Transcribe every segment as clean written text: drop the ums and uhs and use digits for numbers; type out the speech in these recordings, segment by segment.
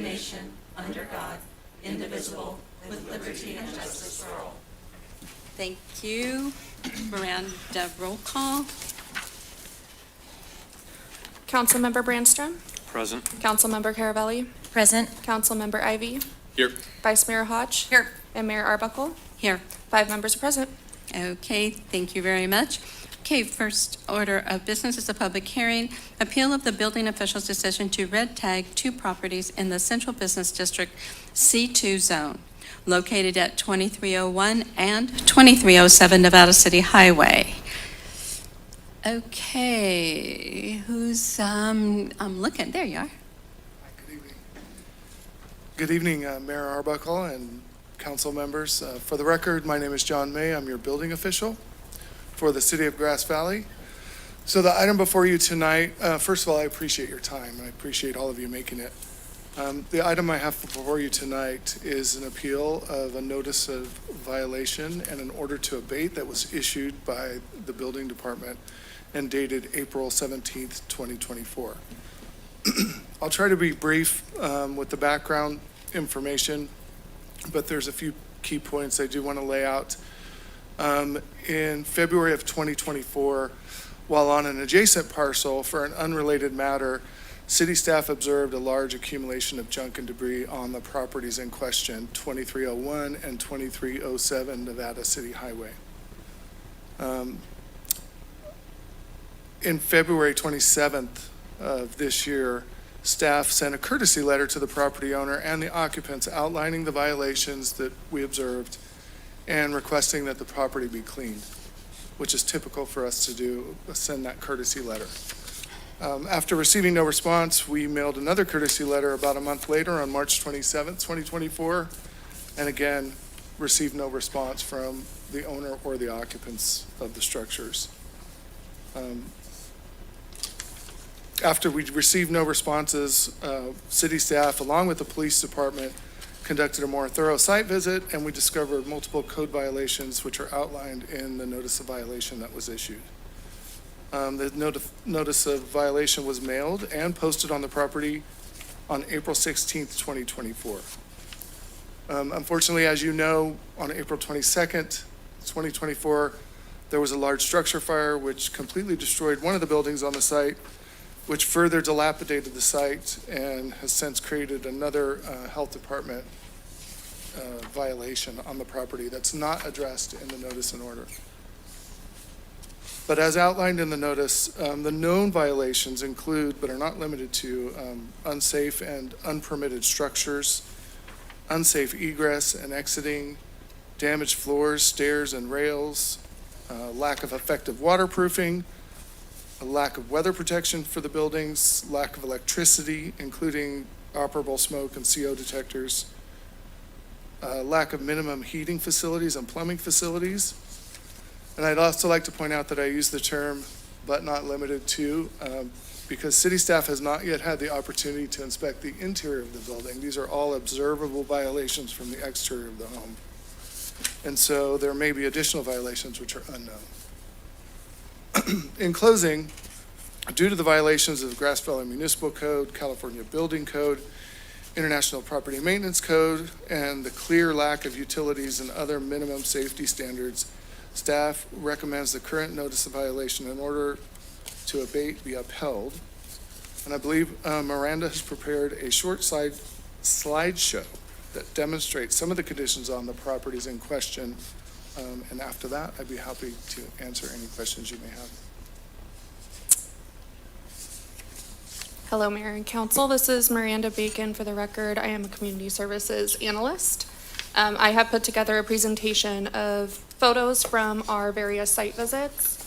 one nation, under God, indivisible, with liberty and justice for all. Thank you. Miranda, roll call. Councilmember Brandstrom, Present. Councilmember Caravelli, Present. Councilmember Ivy, Here. Vice Mayor Hodge, Here. and Mayor Arbuckle. Here. 5 members are present. Okay, thank you very much. Okay, first order of business is a public hearing. Appeal of the building official's decision to red tag 2 properties in the Central Business District C2 zone located at 2301 and 2307 Nevada City Highway. Okay, who's, I'm looking, there you are. Good evening. Good evening, Mayor Arbuckle and council members. For the record, my name is John May. I'm your building official for the City of Grass Valley. So the item before you tonight, first of all, I appreciate your time. I appreciate all of you making it. The item I have before you tonight is an appeal of a notice of violation and an order to abate that was issued by the building department and dated April 17th, 2024. I'll try to be brief with the background information, but there's a few key points I do want to lay out. In February of 2024, while on an adjacent parcel for an unrelated matter, city staff observed a large accumulation of junk and debris on the properties in question, 2301 and 2307 Nevada City Highway. In February 27th of this year, staff sent a courtesy letter to the property owner and the occupants outlining the violations that we observed and requesting that the property be cleaned, which is typical for us to do, send that courtesy letter. After receiving no response, we mailed another courtesy letter about a month later on March 27th, 2024, and again, received no response from the owner or the occupants of the structures. After we received no responses, city staff, along with the police department, conducted a more thorough site visit, and we discovered multiple code violations which are outlined in the notice of violation that was issued. The notice of violation was mailed and posted on the property on April 16th, 2024. Unfortunately, as you know, on April 22nd, 2024, there was a large structure fire which completely destroyed one of the buildings on the site, which further dilapidated the site and has since created another health department violation on the property that's not addressed in the notice and order. But as outlined in the notice, the known violations include, but are not limited to, unsafe and unpermitted structures, unsafe egress and exiting, damaged floors, stairs, and rails, lack of effective waterproofing, a lack of weather protection for the buildings, lack of electricity, including operable smoke and CO detectors, lack of minimum heating facilities and plumbing facilities. And I'd also like to point out that I use the term "but not limited to" because city staff has not yet had the opportunity to inspect the interior of the building. These are all observable violations from the exterior of the home. And so there may be additional violations which are unknown. In closing, due to the violations of the Grass Valley Municipal Code, California Building Code, International Property Maintenance Code, and the clear lack of utilities and other minimum safety standards, staff recommends the current notice of violation in order to abate be upheld. And I believe Miranda has prepared a short slideshow that demonstrates some of the conditions on the properties in question. And after that, I'd be happy to answer any questions you may have. Hello, Mayor and Council. This is Miranda Bacon. For the record, I am a community services analyst. I have put together a presentation of photos from our various site visits,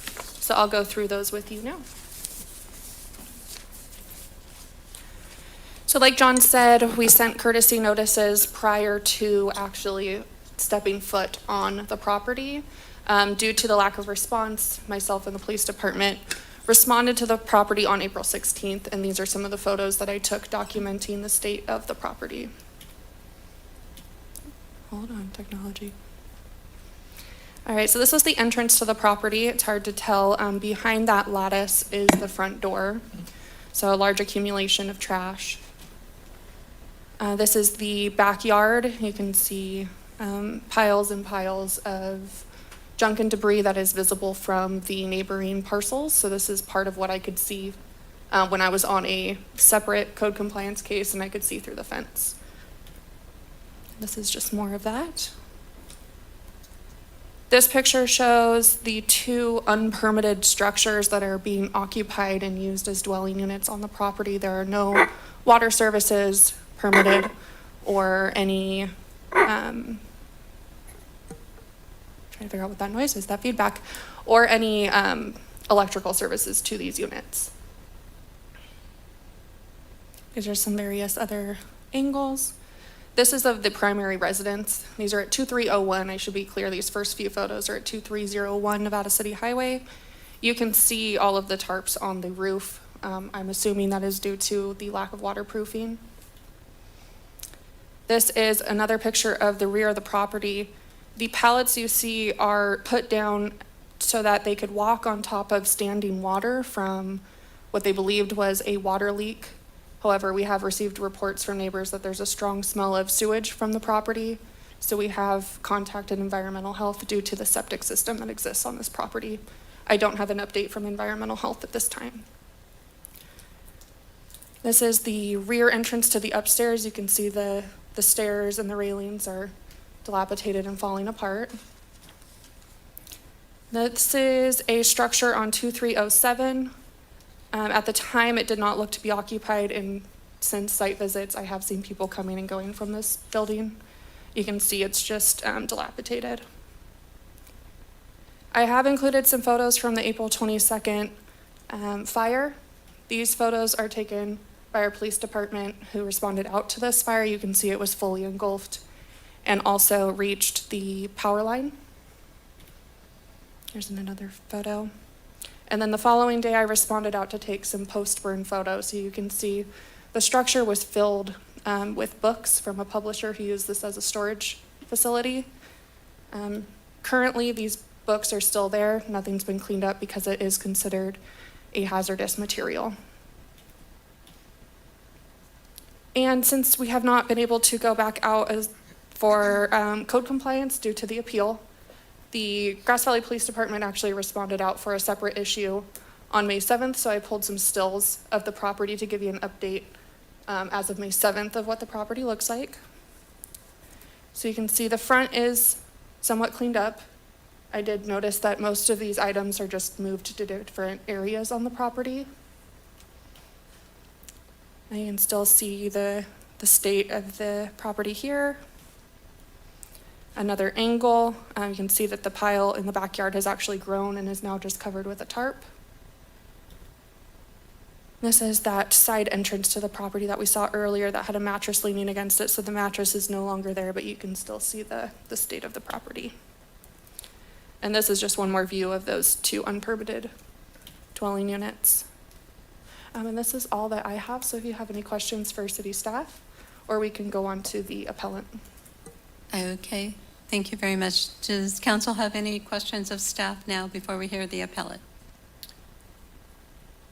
so I'll go through those with you now. So like John said, we sent courtesy notices prior to actually stepping foot on the property. Due to the lack of response, myself and the police department responded to the property on April 16th, and these are some of the photos that I took documenting the state of the property. Hold on, technology. All right, so this was the entrance to the property. It's hard to tell. Behind that lattice is the front door. So a large accumulation of trash. This is the backyard. You can see piles and piles of junk and debris that is visible from the neighboring parcels. So this is part of what I could see when I was on a separate code compliance case and I could see through the fence. This is just more of that. This picture shows the two unpermitted structures that are being occupied and used as dwelling units on the property. There are no water services permitted or any, trying to figure out what that noise is, that feedback, or any electrical services to these units. These are some various other angles. This is of the primary residence. These are at 2301. I should be clear, these first few photos are at 2301 Nevada City Highway. You can see all of the tarps on the roof. I'm assuming that is due to the lack of waterproofing. This is another picture of the rear of the property. The pallets you see are put down so that they could walk on top of standing water from what they believed was a water leak. However, we have received reports from neighbors that there's a strong smell of sewage from the property. So we have contacted environmental health due to the septic system that exists on this property. I don't have an update from environmental health at this time. This is the rear entrance to the upstairs. You can see the stairs and the railings are dilapidated and falling apart. This is a structure on 2307. At the time, it did not look to be occupied, and since site visits, I have seen people coming and going from this building. You can see it's just dilapidated. I have included some photos from the April 22nd fire. These photos are taken by our police department who responded out to this fire. You can see it was fully engulfed and also reached the power line. Here's another photo. And then the following day, I responded out to take some post-burn photos. So you can see the structure was filled with books from a publisher who used this as a storage facility. Currently, these books are still there. Nothing's been cleaned up because it is considered a hazardous material. And since we have not been able to go back out for code compliance due to the appeal, the Grass Valley Police Department actually responded out for a separate issue on May 7th, so I pulled some stills of the property to give you an update as of May 7th of what the property looks like. So you can see the front is somewhat cleaned up. I did notice that most of these items are just moved to different areas on the property. And you can still see the state of the property here. Another angle, you can see that the pile in the backyard has actually grown and is now just covered with a tarp. This is that side entrance to the property that we saw earlier that had a mattress leaning against it, so the mattress is no longer there, but you can still see the state of the property. And this is just one more view of those two unpermitted dwelling units. And this is all that I have, so if you have any questions for city staff, or we can go on to the appellant. Okay, thank you very much. Does council have any questions of staff now before we hear the appellate?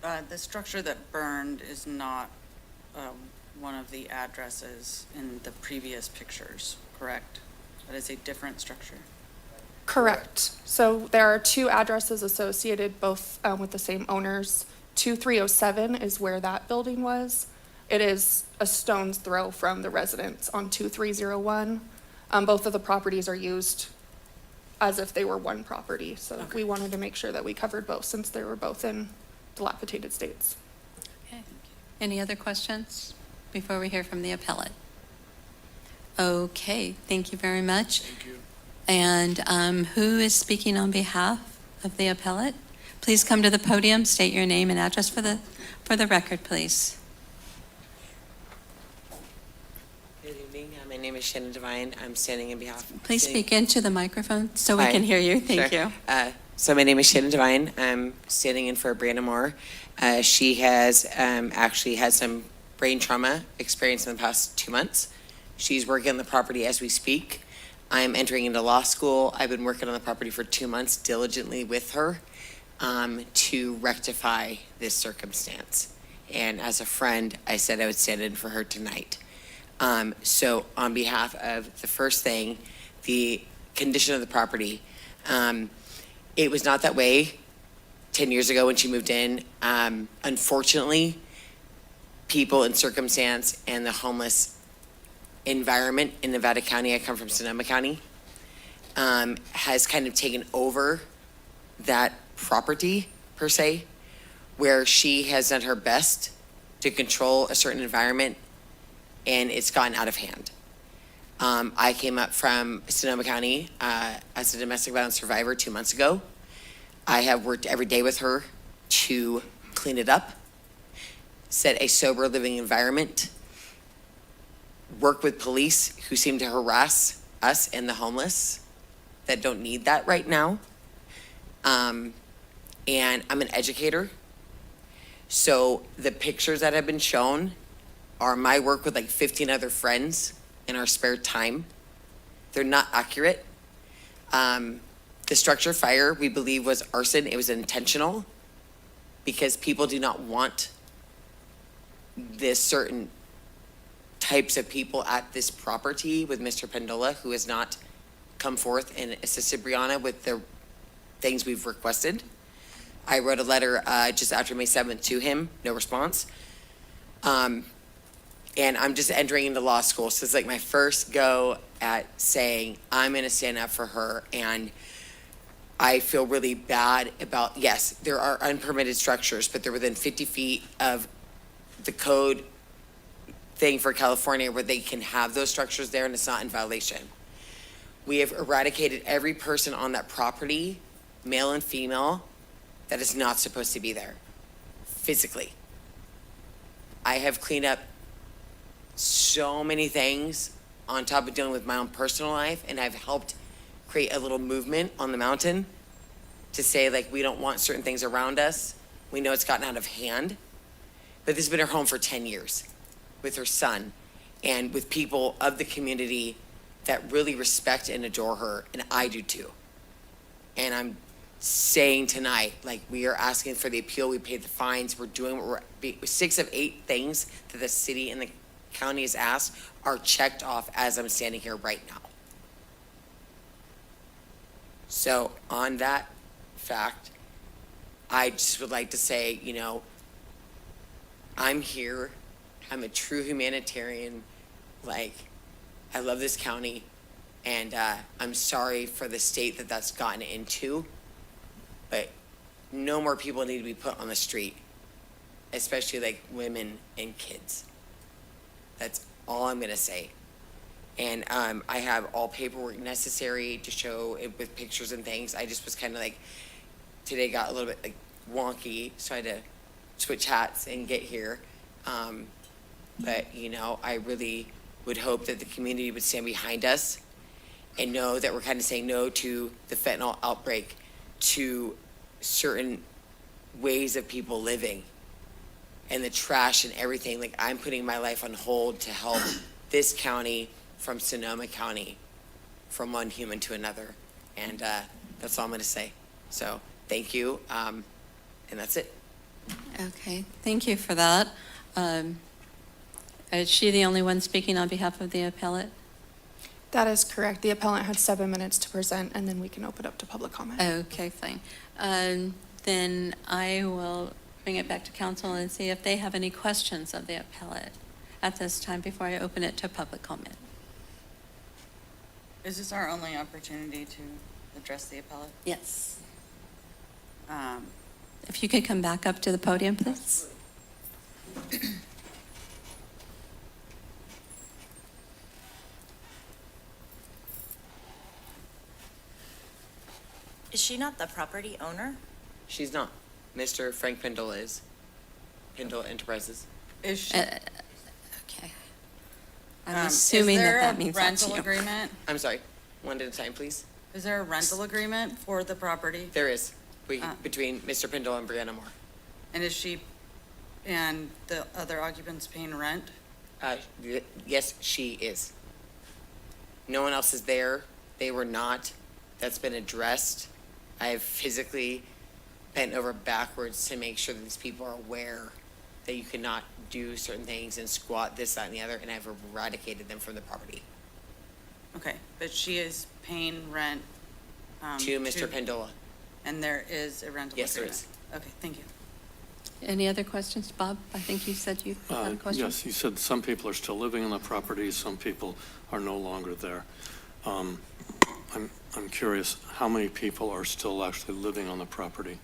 The structure that burned is not one of the addresses in the previous pictures, correct? That is a different structure. Correct. So there are two addresses associated, both with the same owners. 2307 is where that building was. It is a stone's throw from the residence on 2301. Both of the properties are used as if they were one property. So Okay. we wanted to make sure that we covered both since they were both in dilapidated states. Okay. Any other questions before we hear from the appellate? Okay, thank you very much. Thank you. And who is speaking on behalf of the appellate? Please come to the podium, state your name and address for the record, please. Good evening. My name is Shannon Devine. I'm standing in behalf. Please speak into the microphone so we Hi. can hear you. Thank Sure. you. So my name is Shannon Devine. I'm standing in for Brianna Moore. She has actually had some brain trauma experience in the past 2 months. She's working on the property as we speak. I'm entering into law school. I've been working on the property for 2 months diligently with her to rectify this circumstance. And as a friend, I said I would stand in for her tonight. So on behalf of the first thing, the condition of the property, it was not that way 10 years ago when she moved in. Unfortunately, people in circumstance and the homeless environment in Nevada County, I come from Sonoma County, has kind of taken over that property per se, where she has done her best to control a certain environment, and it's gotten out of hand. I came up from Sonoma County as a domestic violence survivor 2 months ago. I have worked every day with her to clean it up, set a sober living environment, work with police who seem to harass us and the homeless that don't need that right now. And I'm an educator. So the pictures that have been shown are my work with like 15 other friends in our spare time. They're not accurate. The structure fire, we believe, was arson. It was intentional because people do not want this certain types of people at this property with Mr. Pendola, who has not come forth and assisted Brianna with the things we've requested. I wrote a letter just after May 7th to him, no response. And I'm just entering into law school, so it's like my first go at saying I'm going to stand up for her. And I feel really bad about, yes, there are unpermitted structures, but they're within 50 feet of the code thing for California where they can have those structures there and it's not in violation. We have eradicated every person on that property, male and female, that is not supposed to be there, physically. I have cleaned up so many things on top of dealing with my own personal life, and I've helped create a little movement on the mountain to say, like, we don't want certain things around us. We know it's gotten out of hand, but this has been her home for 10 years with her son and with people of the community that really respect and adore her, and I do too. And I'm saying tonight, like, we are asking for the appeal, we paid the fines, we're doing what we're, 6 of 8 things that the city and the county has asked are checked off as I'm standing here right now. So on that fact, I just would like to say, you know, I'm here, I'm a true humanitarian, like, I love this county, and I'm sorry for the state that that's gotten into, but no more people need to be put on the street, especially like women and kids. That's all I'm gonna say. And I have all paperwork necessary to show it with pictures and things. I just was kind of like, today got a little bit like wonky, so I had to switch hats and get here. But you know, I really would hope that the community would stand behind us and know that we're kind of saying no to the fentanyl outbreak, to certain ways of people living and the trash and everything. Like, I'm putting my life on hold to help this county from Sonoma County, from one human to another. And that's all I'm going to say. So thank you. And that's it. Okay, thank you for that. Is she the only one speaking on behalf of the appellate? That is correct. The appellant has 7 minutes to present, and then we can open up to public comment. Okay, fine. Then I will bring it back to council and see if they have any questions of the appellate at this time before I open it to public comment. Is this our only opportunity to address the appellate? Yes. Um, If you could come back up to the podium, please. Is she not the property owner? She's not. Mr. Frank Pendle is. Pendle Enterprises. Is she, Okay. I'm assuming that means Is there a that's rental you. agreement? I'm sorry, one at a time, please. Is there a rental agreement for the property? There is, Ah. between Mr. Pendle and Brianna Moore. And is she and the other occupants paying rent? Yes, she is. No one else is there. They were not. That's been addressed. I have physically bent over backwards to make sure that these people are aware that you cannot do certain things and squat this, that, and the other, and I've eradicated them from the property. Okay, but she is paying rent. To Mr. Pendola. And there is a rental agreement? Yes, there is. Okay, thank you. Any other questions? Bob, I think you said you had a question? Yes, you said some people are still living in the property, some people are no longer there. I'm curious, how many people are still actually living on the property?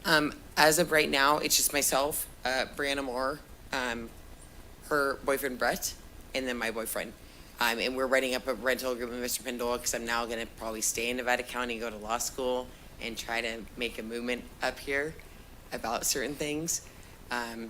As of right now, it's just myself, Brianna Moore, her boyfriend Brett, and then my boyfriend. And we're writing up a rental agreement with Mr. Pendola because I'm now going to probably stay in Nevada County and go to law school and try to make a movement up here about certain things.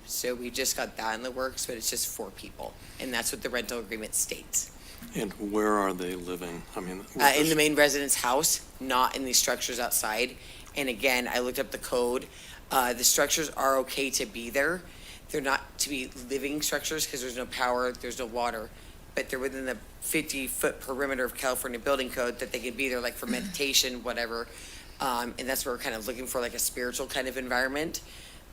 So we just got that in the works, but it's just 4 people. And that's what the rental agreement states. And where are they living? I mean, In the main residence house, not in these structures outside. And again, I looked up the code. The structures are okay to be there. They're not to be living structures because there's no power, there's no water. But they're within the 50-foot perimeter of California Building Code that they can be there like for meditation, whatever. And that's where we're kind of looking for like a spiritual kind of environment.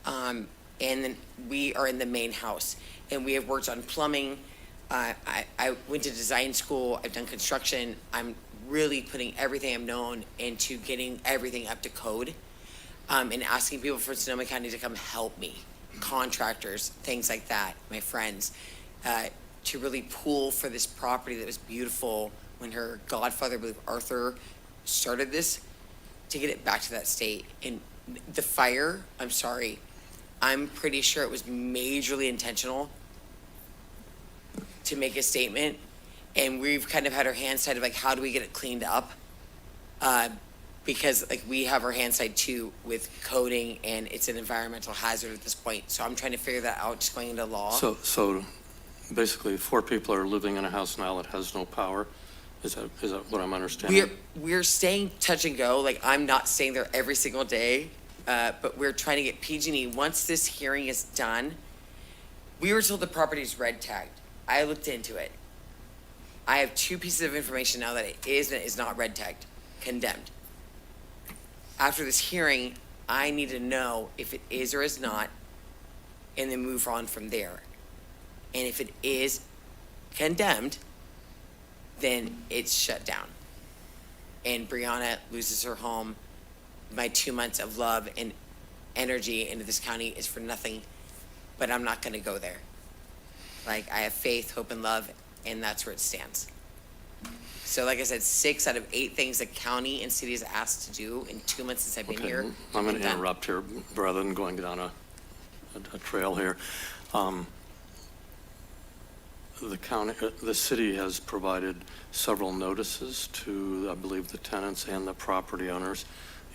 And then we are in the main house and we have worked on plumbing. I went to design school. I've done construction. I'm really putting everything I've known into getting everything up to code. And asking people from Sonoma County to come help me, contractors, things like that, my friends, to really pull for this property that was beautiful when her godfather, I believe Arthur, started this, to get it back to that state. And the fire, I'm sorry, I'm pretty sure it was majorly intentional to make a statement. And we've kind of had our hands tied of like, how do we get it cleaned up? Because like we have our hands tied too with coding and it's an environmental hazard at this point. So I'm trying to figure that out, just going into law. So basically 4 people are living in a house now that has no power? Is that what I'm understanding? We're staying touch and go. Like I'm not staying there every single day, but we're trying to get PG&E. Once this hearing is done, we were told the property is red tagged. I looked into it. I have 2 pieces of information now that it is and it is not red tagged, condemned. After this hearing, I need to know if it is or is not, and then move on from there. And if it is condemned, then it's shut down. And Brianna loses her home. My 2 months of love and energy into this county is for nothing, but I'm not gonna go there. Like, I have faith, hope, and love, and that's where it stands. So like I said, 6 out of 8 things the county and city has asked to do in 2 months since I've been Okay, here. I'm going been to done. interrupt here rather than going down a trail here. The city has provided several notices to, I believe, the tenants and the property owners.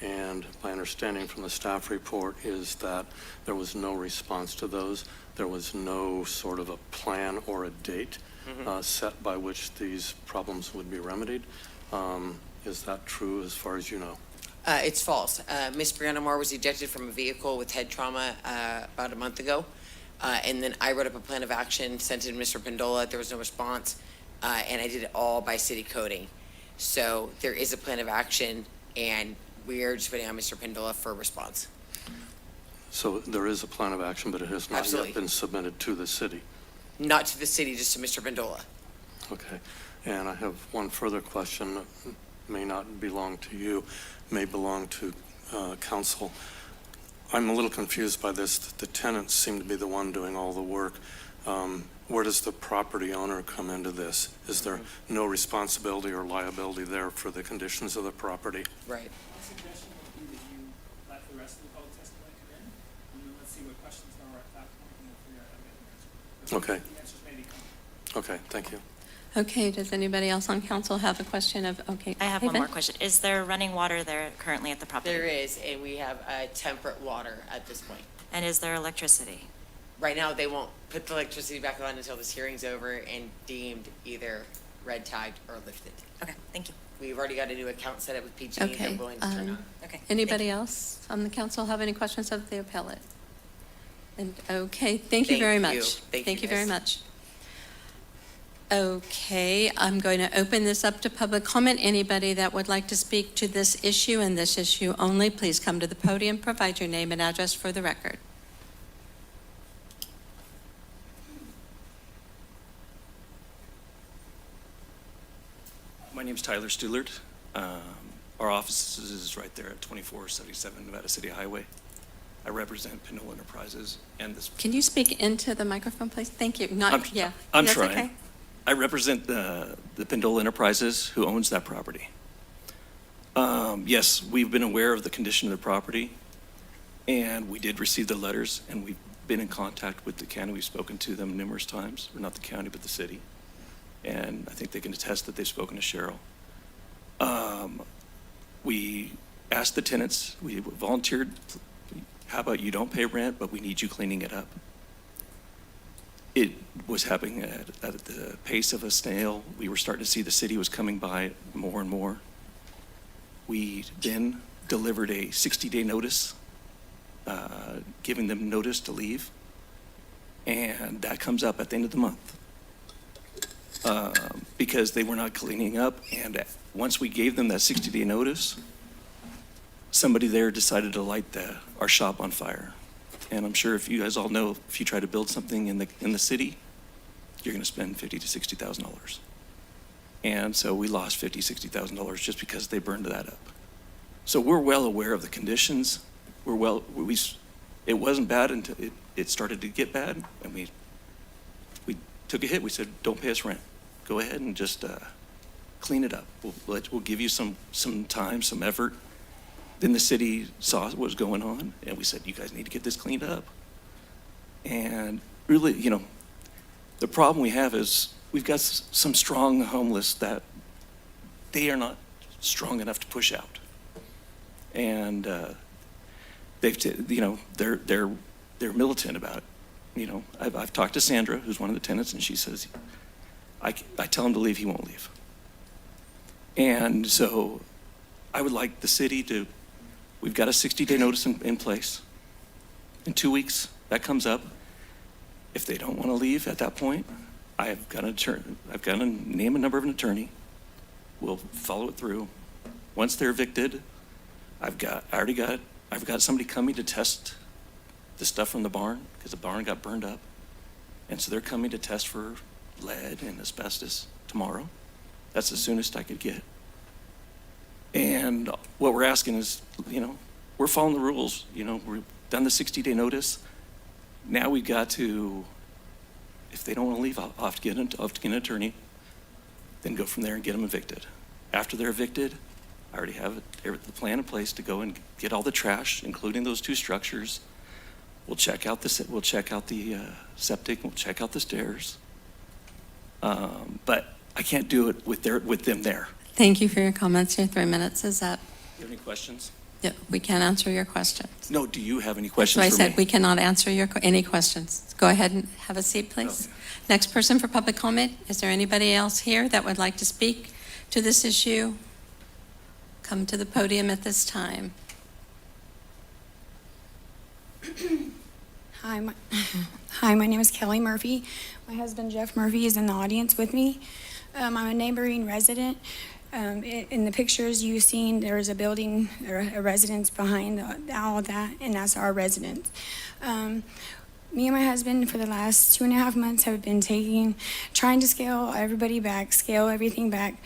And my understanding from the staff report is that there was no response to those. There was no sort of a plan or a date set by which these problems would be remedied. Is that true as far as you know? It's false. Miss Brianna Moore was ejected from a vehicle with head trauma about a month ago. And then I wrote up a plan of action, sent it to Mr. Pendola. There was no response. And I did it all by city coding. So there is a plan of action, and we are just waiting on Mr. Pendola for a response. So there is a plan of action, but it has not Absolutely. yet been submitted to the city. Not to the city, just to Mr. Pendola. Okay. And I have one further question that may not belong to you, may belong to council. I'm a little confused by this. The tenants seem to be the one doing all the work. Where does the property owner come into this? Is there no responsibility or liability there for the conditions of the property? Right. My suggestion would be that you let the rest of the public testimony come in, and then let's see what questions there are at that point, and we'll figure out how to get the answers. Okay. The answers may be coming. Okay, thank you. Okay, does anybody else on council have a question of, okay. I have one Haven? more question. Is there running water there currently at the property? There is, and we have temperate water at this point. And is there electricity? Right now, they won't put the electricity back on until this hearing's over and deemed either red tagged or lifted. Okay, thank you. We've already got a new account set up with PG&E Okay, they're willing to turn on. Okay. thank Anybody you. else on the council have any questions of the appellate? And, okay, thank you Thank very you. much. Thank you, very miss. much. Okay, I'm going to open this up to public comment. Anybody that would like to speak to this issue and this issue only, please come to the podium, provide your name and address for the record. My name's Tyler Stewart. Our office is right there at 2477 Nevada City Highway. I represent Pinole Enterprises and this. Can you speak into the microphone, please? Thank you. I'm- Not, yeah. I'm That's trying. okay. I represent the Pinole Enterprises who owns that property. Yes, we've been aware of the condition of the property, and we did receive the letters, and we've been in contact with the county. We've spoken to them numerous times, or not the county, but the city. And I think they can attest that they've spoken to Cheryl. We asked the tenants, we volunteered, how about you don't pay rent, but we need you cleaning it up. It was happening at the pace of a snail. We were starting to see the city was coming by more and more. We then delivered a 60-day notice, giving them notice to leave. And that comes up at the end of the month. Because they were not cleaning up. And once we gave them that 60-day notice, somebody there decided to light our shop on fire. And I'm sure if you guys all know, if you try to build something in the city, you're going to spend $50,000 to $60,000. And so we lost $50,000, $60,000 just because they burned that up. So we're well aware of the conditions. It wasn't bad until it started to get bad, and we took a hit. We said, don't pay us rent. Go ahead and just clean it up. We'll give you some time, some effort. Then the city saw what was going on, and we said, you guys need to get this cleaned up. And really, the problem we have is we've got some strong homeless that they are not strong enough to push out. And they're militant about it. I've talked to Sandra, who's one of the tenants, and she says, I tell him to leave, he won't leave. And so I would like the city we've got a 60-day notice in place. In 2 weeks, that comes up. If they don't want to leave at that point, I've got to name a number of an attorney. We'll follow it through. Once they're evicted, I've got somebody coming to test the stuff from the barn, because the barn got burned up. And so they're coming to test for lead and asbestos tomorrow. That's the soonest I could get. And what we're asking is, we're following the rules. We've done the 60-day notice. Now we've got to, if they don't want to leave, I'll have to get an attorney, then go from there and get them evicted. After they're evicted, I already have the plan in place to go and get all the trash, including those 2 structures. We'll check out the septic. We'll check out the stairs. But I can't do it with them there. Thank you for your comments. Your 3 minutes is up. Do you have any questions? Yeah, we can't answer your questions. No, do you have any So questions I for said me? we cannot answer any questions. Go ahead and have a seat, please. Okay. Next person for public comment. Is there anybody else here that would like to speak to this issue? Come to the podium at this time. Hi, my name is Kelly Murphy. My husband Jeff Murphy is in the audience with me. I'm a neighboring resident. In the pictures you've seen, there is a building or a residence behind all of that, and that's our residence. Me and my husband for the last 2.5 months have been trying to scale everybody back, scale everything back.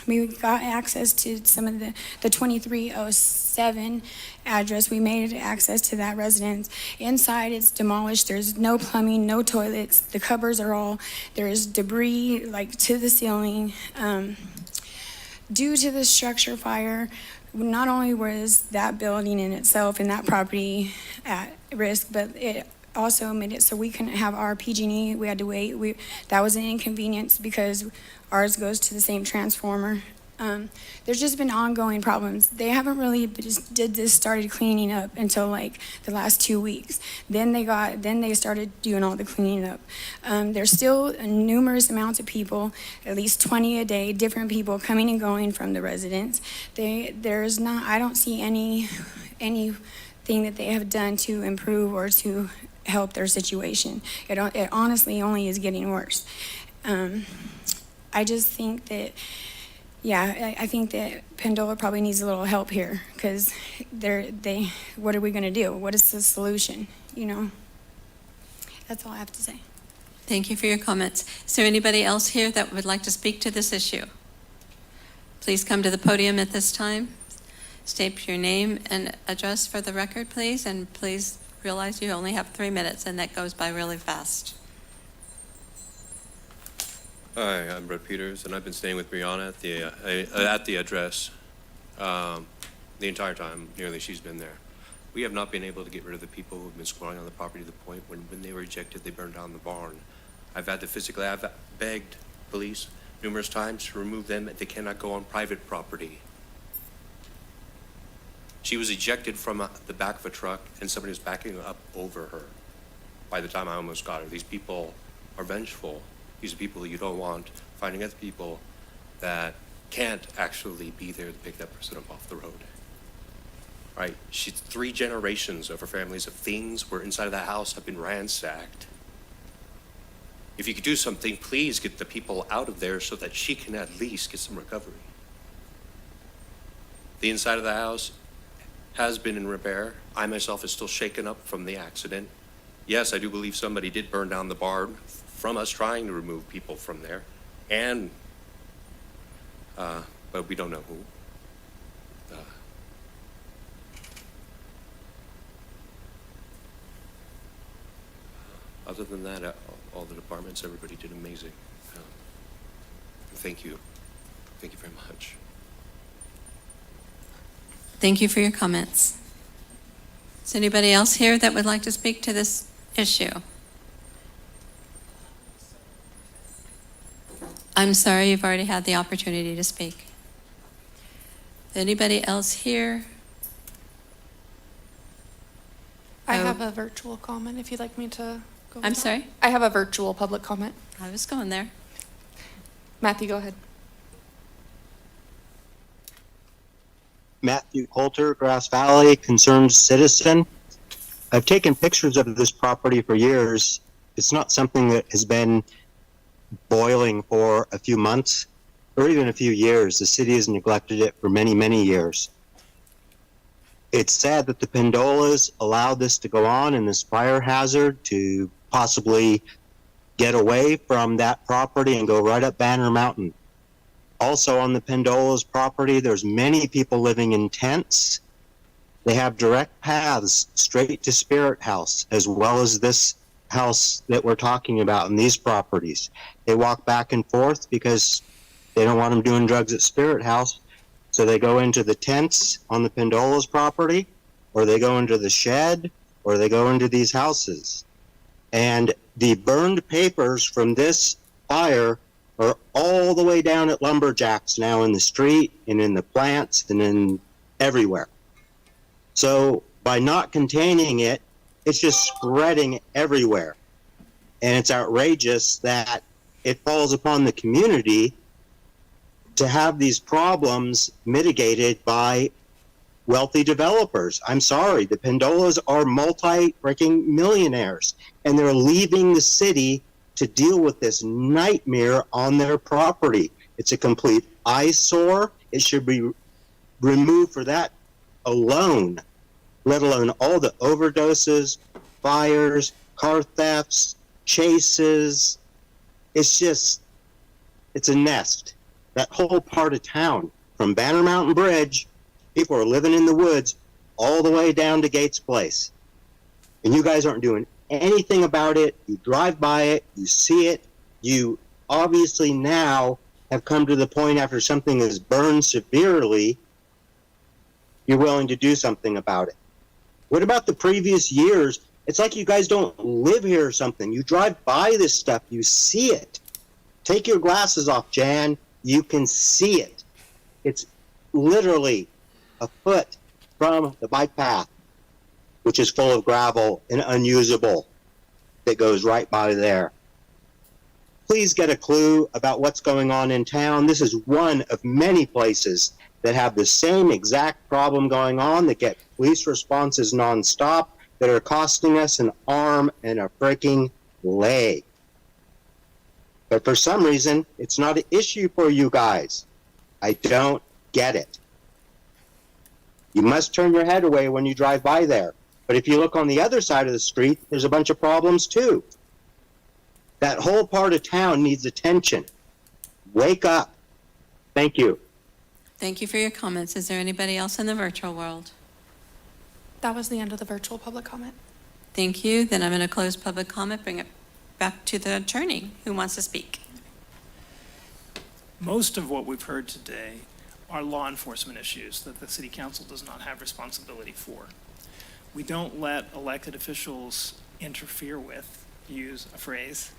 We got access to some of the 2307 address. We made access to that residence. Inside, it's demolished. There's no plumbing, no toilets. The cupboards there's debris to the ceiling. Due to the structure fire, not only was that building in itself and that property at risk, but it also made it so we couldn't have our PG&E. We had to wait. That was an inconvenience because ours goes to the same transformer. There's just been ongoing problems. They haven't really started cleaning up until the last 2 weeks. Then they started doing all the cleaning up. There's still numerous amounts of people, at least 20 a day, different people coming and going from the residents. I don't see anything that they have done to improve or to help their situation. It honestly only is getting worse. I just think that, I think that Pinole probably needs a little help here because what are we going to do? What is the solution? That's all I have to say. Thank you for your comments. Is there anybody else here that would like to speak to this issue? Please come to the podium at this time. State your name and address for the record, please, and please realize you only have 3 minutes, and that goes by really fast. Hi, I'm Brett Peters, and I've been staying with Brianna at the address the entire time, nearly, she's been there. We have not been able to get rid of the people who've been squatting on the property to the point when they were ejected, they burned down the barn. I've begged police numerous times to remove them. They cannot go on private property. She was ejected from the back of a truck, and somebody was backing up over her by the time I almost got her. These people are vengeful. These are people that you don't want, finding other people that can't actually be there to pick that person up off the road. Right? 3 generations of her families of things were inside of that house have been ransacked. If you could do something, please get the people out of there so that she can at least get some recovery. The inside of the house has been in repair. I myself is still shaken up from the accident. Yes, I do believe somebody did burn down the barn from us trying to remove people from there, and but we don't know who. Other than that, all the departments, everybody did amazing. Thank you. Thank you very much. Thank you for your comments. Is anybody else here that would like to speak to this issue? I'm sorry, you've already had the opportunity to speak. Anybody else here? I Oh. have a virtual comment if you'd like me to go. I'm with that. sorry? I have a virtual public comment. I was going there. Matthew, go ahead. Matthew Coulter, Grass Valley, concerned citizen. I've taken pictures of this property for years. It's not something that has been boiling for a few months or even a few years. The city has neglected it for many, many years. It's sad that the Pendolas allowed this to go on and this fire hazard to possibly get away from that property and go right up Banner Mountain. Also on the Pendolas property, there's many people living in tents. They have direct paths straight to Spirit House, as well as this house that we're talking about in these properties. They walk back and forth because they don't want them doing drugs at Spirit House. So they go into the tents on the Pendolas property, or they go into the shed, or they go into these houses. And the burned papers from this fire are all the way down at Lumberjacks now in the street and in the plants and in everywhere. So by not containing it, it's just spreading everywhere. And it's outrageous that it falls upon the community to have these problems mitigated by wealthy developers. I'm sorry, the Pendolas are multi-freaking millionaires, and they're leaving the city to deal with this nightmare on their property. It's a complete eyesore. It should be removed for that alone, let alone all the overdoses, fires, car thefts, chases. It's a nest. That whole part of town, from Banner Mountain Bridge, people are living in the woods all the way down to Gates Place. And you guys aren't doing anything about it. You drive by it, you see it. You obviously now have come to the point after something is burned severely, you're willing to do something about it. What about the previous years? It's like you guys don't live here or something. You drive by this stuff, you see it. Take your glasses off, Jan. You can see it. It's literally a foot from the bike path, which is full of gravel and unusable, that goes right by there. Please get a clue about what's going on in town. This is one of many places that have the same exact problem going on, that get police responses nonstop, that are costing us an arm and a freaking leg. But for some reason, it's not an issue for you guys. I don't get it. You must turn your head away when you drive by there. But if you look on the other side of the street, there's a bunch of problems too. That whole part of town needs attention. Wake up. Thank you. Thank you for your comments. Is there anybody else in the virtual world? That was the end of the virtual public comment. Thank you. Then I'm going to close public comment, bring it back to the attorney who wants to speak. Most of what we've heard today are law enforcement issues that the city council does not have responsibility for. We don't let elected officials interfere with, use a phrase,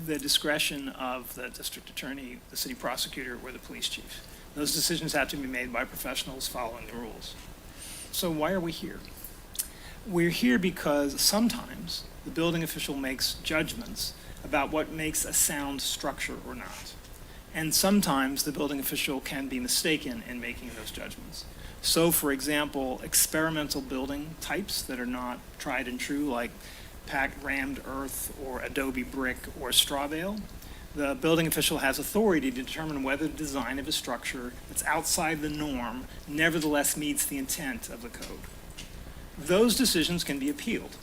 the discretion of the district attorney, the city prosecutor, or the police chief. Those decisions have to be made by professionals following the rules. So why are we here? We're here because sometimes the building official makes judgments about what makes a sound structure or not. And sometimes the building official can be mistaken in making those judgments. So, for example, experimental building types that are not tried and true, like packed rammed earth or adobe brick or straw bale, the building official has authority to determine whether the design of a structure that's outside the norm nevertheless meets the intent of the code. Those decisions can be appealed.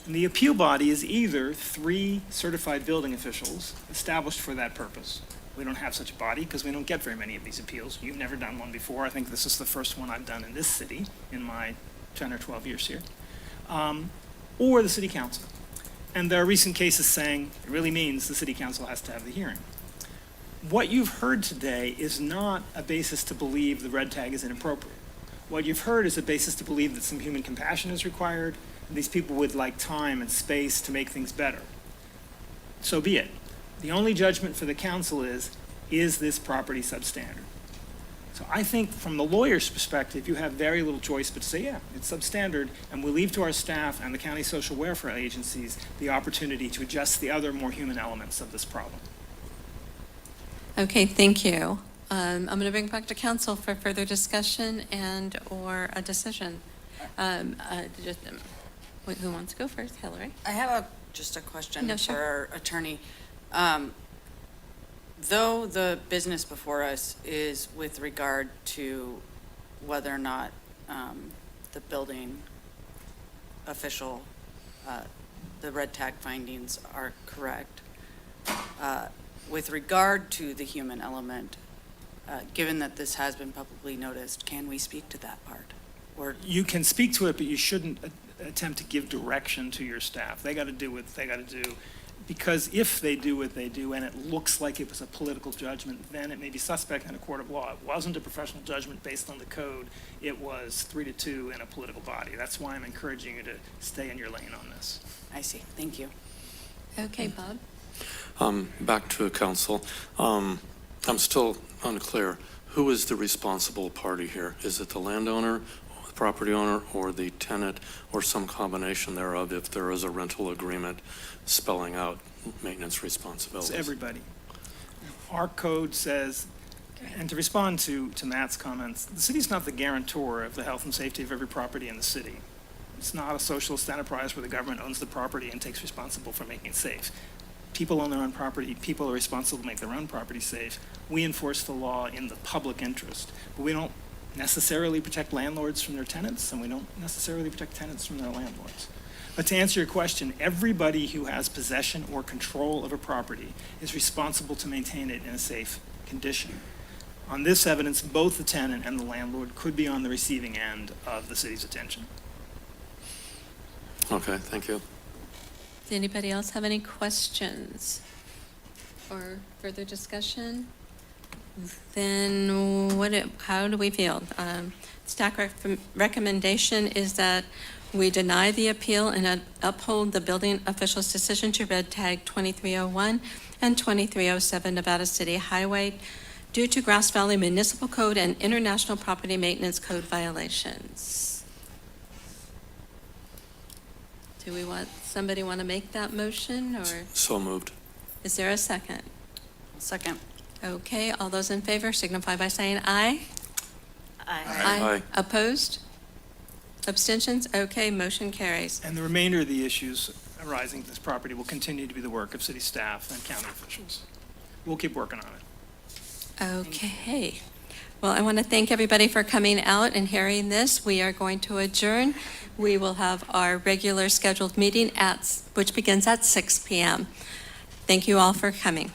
And the appeal body is either 3 certified building officials established for that purpose. We don't have such a body because we don't get very many of these appeals. You've never done one before. I think this is the first one I've done in this city in my 10 or 12 years here. Or the city council. And there are recent cases saying it really means the city council has to have the hearing. What you've heard today is not a basis to believe the red tag is inappropriate. What you've heard is a basis to believe that some human compassion is required, and these people would like time and space to make things better. So be it. The only judgment for the council is this property substandard? So I think from the lawyer's perspective, you have very little choice but to say, yeah, it's substandard, and we leave to our staff and the county social welfare agencies the opportunity to adjust the other more human elements of this problem. Okay, thank you. I'm going to bring it back to council for further discussion and or a decision. Who wants to go first? Hillary? I have just a question No, for sure. our attorney. Though the business before us is with regard to whether or not the building official, the red tag findings are correct, with regard to the human element, given that this has been publicly noticed, can we speak to that part? Or You can speak to it, but you shouldn't attempt to give direction to your staff. They got to do what they got to do. Because if they do what they do and it looks like it was a political judgment, then it may be suspect in a court of law. It wasn't a professional judgment based on the code. It was 3-2 in a political body. That's why I'm encouraging you to stay in your lane on this. I see. Thank you. Okay, Bob? Back to council. I'm still unclear. Who is the responsible party here? Is it the landowner, the property owner, or the tenant, or some combination thereof if there is a rental agreement spelling out maintenance responsibilities? It's everybody. Our code says, and to respond to Matt's comments, the city's not the guarantor of the health and safety of every property in the city. It's not a socialist enterprise where the government owns the property and takes responsible for making it safe. People own their own property. People are responsible to make their own property safe. We enforce the law in the public interest, but we don't necessarily protect landlords from their tenants, and we don't necessarily protect tenants from their landlords. But to answer your question, everybody who has possession or control of a property is responsible to maintain it in a safe condition. On this evidence, both the tenant and the landlord could be on the receiving end of the city's attention. Okay, thank you. Does anybody else have any questions or further discussion? Then how do we feel? Staff recommendation is that we deny the appeal and uphold the building official's decision to red tag 2301 and 2307 Nevada City Highway due to Grass Valley Municipal Code and International Property Maintenance Code violations. Somebody want to make that motion, or So moved. is there a second? Second. Okay, all those in favor signify by saying aye. Aye. Opposed? Abstentions? Okay, motion carries. And the remainder of the issues arising from this property will continue to be the work of city staff and county officials. We'll keep working on it. Okay. Well, I want to thank everybody for coming out and hearing this. We are going to adjourn. We will have our regular scheduled meeting which begins at 6 p.m. Thank you all for coming.